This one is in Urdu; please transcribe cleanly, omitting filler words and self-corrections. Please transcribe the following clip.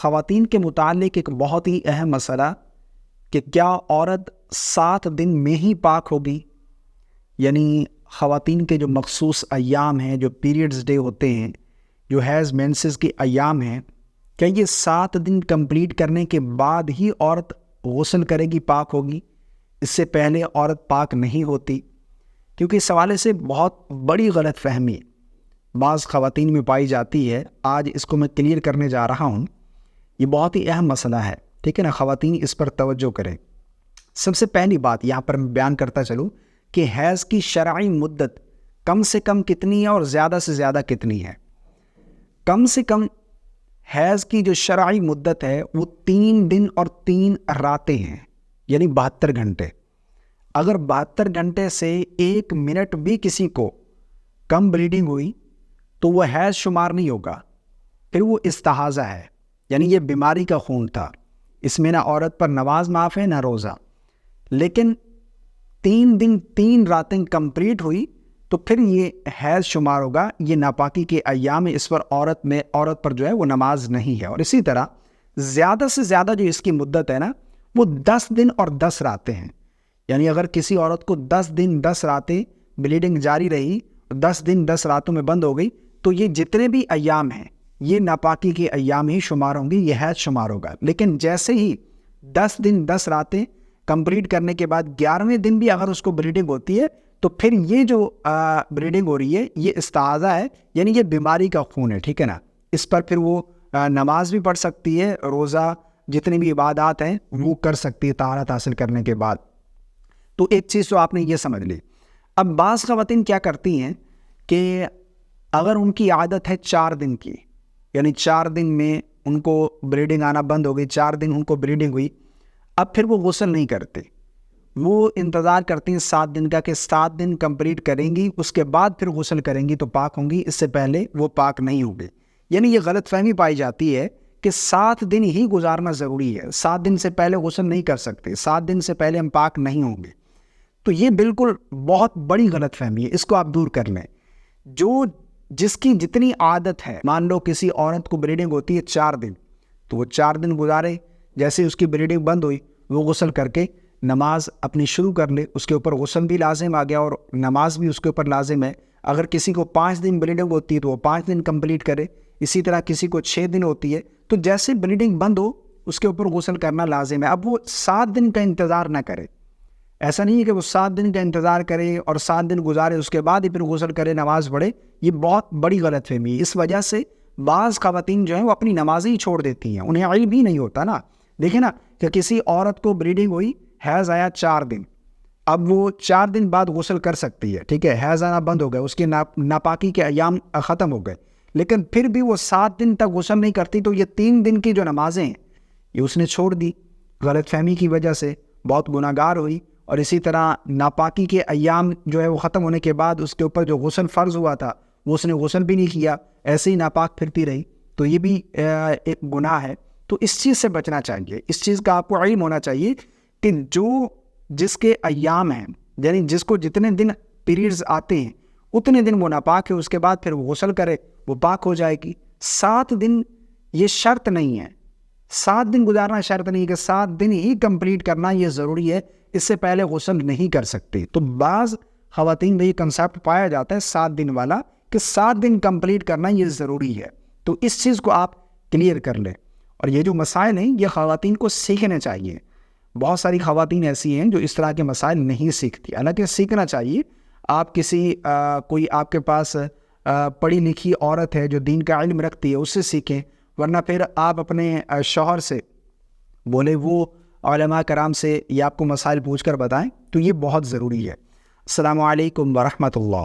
خواتین کے متعلق ایک بہت ہی اہم مسئلہ کہ کیا عورت 7 دن میں ہی پاک ہوگی؟ یعنی خواتین کے جو مخصوص ایام ہیں، جو پیریڈز ڈے ہوتے ہیں، جو حیض مینسز کے ایام ہیں، کیا یہ 7 دن کمپلیٹ کرنے کے بعد ہی عورت غسل کرے گی، پاک ہوگی؟ اس سے پہلے عورت پاک نہیں ہوتی؟ کیونکہ اس حوالے سے بہت بڑی غلط فہمی بعض خواتین میں پائی جاتی ہے۔ آج اس کو میں کلیئر کرنے جا رہا ہوں۔ یہ بہت ہی اہم مسئلہ ہے، ٹھیک ہے نا؟ خواتین اس پر توجہ کریں۔ سب سے پہلی بات یہاں پر میں بیان کرتا چلوں کہ حیض کی شرعی مدت کم سے کم کتنی ہے اور زیادہ سے زیادہ کتنی ہے؟ کم سے کم حیض کی جو شرعی مدت ہے وہ 3 دن اور 3 راتیں ہیں، یعنی 72 گھنٹے۔ اگر 72 گھنٹے سے 1 منٹ بھی کسی کو کم بلیڈنگ ہوئی تو وہ حیض شمار نہیں ہوگا، پھر وہ استحاضہ ہے، یعنی یہ بیماری کا خون تھا۔ اس میں نہ عورت پر نماز معاف ہے نہ روزہ۔ لیکن 3 دن 3 راتیں کمپلیٹ ہوئی تو پھر یہ حیض شمار ہوگا۔ یہ ناپاکی کے ایام، اس پر عورت پر جو ہے وہ نماز نہیں ہے۔ اور اسی طرح زیادہ سے زیادہ جو اس کی مدت ہے نا وہ 10 دن اور 10 راتیں ہیں۔ یعنی اگر کسی عورت کو 10 دن 10 راتیں بلیڈنگ جاری رہی، 10 دن 10 راتوں میں بند ہو گئی، تو یہ جتنے بھی ایام ہیں یہ ناپاکی کے ایام ہی شمار ہوں گی، یہ حیض شمار ہوگا۔ لیکن جیسے ہی 10 دن 10 راتیں کمپلیٹ کرنے کے بعد 11ویں دن بھی اگر اس کو بلیڈنگ ہوتی ہے تو پھر یہ جو بلیڈنگ ہو رہی ہے یہ استحاضہ ہے، یعنی یہ بیماری کا خون ہے، ٹھیک ہے نا؟ اس پر پھر وہ نماز بھی پڑھ سکتی ہے، روزہ، جتنی بھی عبادات ہیں وہ کر سکتی ہے طہارت حاصل کرنے کے بعد۔ تو ایک چیز تو آپ نے یہ سمجھ لی۔ اب بعض خواتین کیا کرتی ہیں کہ اگر ان کی عادت ہے 4 دن کی، یعنی 4 دن میں ان کو بلیڈنگ آنا بند ہو گئی، 4 دن ان کو بلیڈنگ ہوئی، اب پھر وہ غسل نہیں کرتے، وہ انتظار کرتی ہیں 7 دن کا کہ 7 دن کمپلیٹ کریں گی، اس کے بعد پھر غسل کریں گی تو پاک ہوں گی، اس سے پہلے وہ پاک نہیں ہوں گے۔ یعنی یہ غلط فہمی پائی جاتی ہے کہ 7 دن ہی گزارنا ضروری ہے، 7 دن سے پہلے غسل نہیں کر سکتے، 7 دن سے پہلے ہم پاک نہیں ہوں گے۔ تو یہ بالکل بہت بڑی غلط فہمی ہے، اس کو آپ دور کر لیں۔ جس کی جتنی عادت ہے، مان لو کسی عورت کو بلیڈنگ ہوتی ہے 4 دن، تو وہ 4 دن گزارے، جیسے اس کی بلیڈنگ بند ہوئی وہ غسل کر کے نماز اپنی شروع کر لے، اس کے اوپر غسل بھی لازم آ گیا اور نماز بھی اس کے اوپر لازم ہے۔ اگر کسی کو 5 دن بلیڈنگ ہوتی ہے تو وہ 5 دن کمپلیٹ کرے، اسی طرح کسی کو 6 دن ہوتی ہے تو جیسے بلیڈنگ بند ہو اس کے اوپر غسل کرنا لازم ہے۔ اب وہ 7 دن کا انتظار نہ کرے، ایسا نہیں ہے کہ وہ 7 دن کا انتظار کرے اور 7 دن گزارے اس کے بعد ہی پھر غسل کرے، نماز پڑھے۔ یہ بہت بڑی غلط فہمی ہے۔ اس وجہ سے بعض خواتین جو ہیں وہ اپنی نمازیں ہی چھوڑ دیتی ہیں، انہیں علم ہی نہیں ہوتا نا۔ دیکھیں نا کہ کسی عورت کو بلیڈنگ ہوئی، حیض آیا 4 دن، اب وہ 4 دن بعد غسل کر سکتی ہے، ٹھیک ہے، حیض آنا بند ہو گیا، اس کے ناپاکی کے ایام ختم ہو گئے، لیکن پھر بھی وہ 7 دن تک غسل نہیں کرتی تو یہ 3 دن کی جو نمازیں ہیں یہ اس نے چھوڑ دی، غلط فہمی کی وجہ سے بہت گناہ گار ہوئی۔ اور اسی طرح ناپاکی کے ایام جو ہے وہ ختم ہونے کے بعد اس کے اوپر جو غسل فرض ہوا تھا وہ اس نے غسل بھی نہیں کیا، ایسے ہی ناپاک پھرتی رہی، تو یہ بھی ایک گناہ ہے۔ تو اس چیز سے بچنا چاہیے، اس چیز کا آپ کو علم ہونا چاہیے کہ جس کے ایام ہیں، یعنی جس کو جتنے دن پیریڈز آتے ہیں اتنے دن وہ ناپاک ہے، اس کے بعد پھر وہ غسل کرے وہ پاک ہو جائے گی۔ 7 دن یہ شرط نہیں ہے، 7 دن گزارنا شرط نہیں ہے کہ 7 دن ہی کمپلیٹ کرنا یہ ضروری ہے، اس سے پہلے غسل نہیں کر سکتے۔ تو بعض خواتین میں یہ کنسیپٹ پایا جاتا ہے 7 دن والا کہ 7 دن کمپلیٹ کرنا یہ ضروری ہے، تو اس چیز کو آپ کلیئر کر لیں۔ اور یہ جو مسائل ہیں یہ خواتین کو سیکھنے چاہیے۔ بہت ساری خواتین ایسی ہیں جو اس طرح کے مسائل نہیں سیکھتی، حالانکہ سیکھنا چاہیے۔ آپ کوئی آپ کے پاس پڑھی لکھی عورت ہے جو دین کا علم رکھتی ہے، اس سے سیکھیں، ورنہ پھر آپ اپنے شوہر سے بولے، وہ علماء کرام سے یہ آپ کو مسائل پوچھ کر بتائیں، تو یہ بہت ضروری ہے۔ السلام علیکم ورحمۃ اللہ۔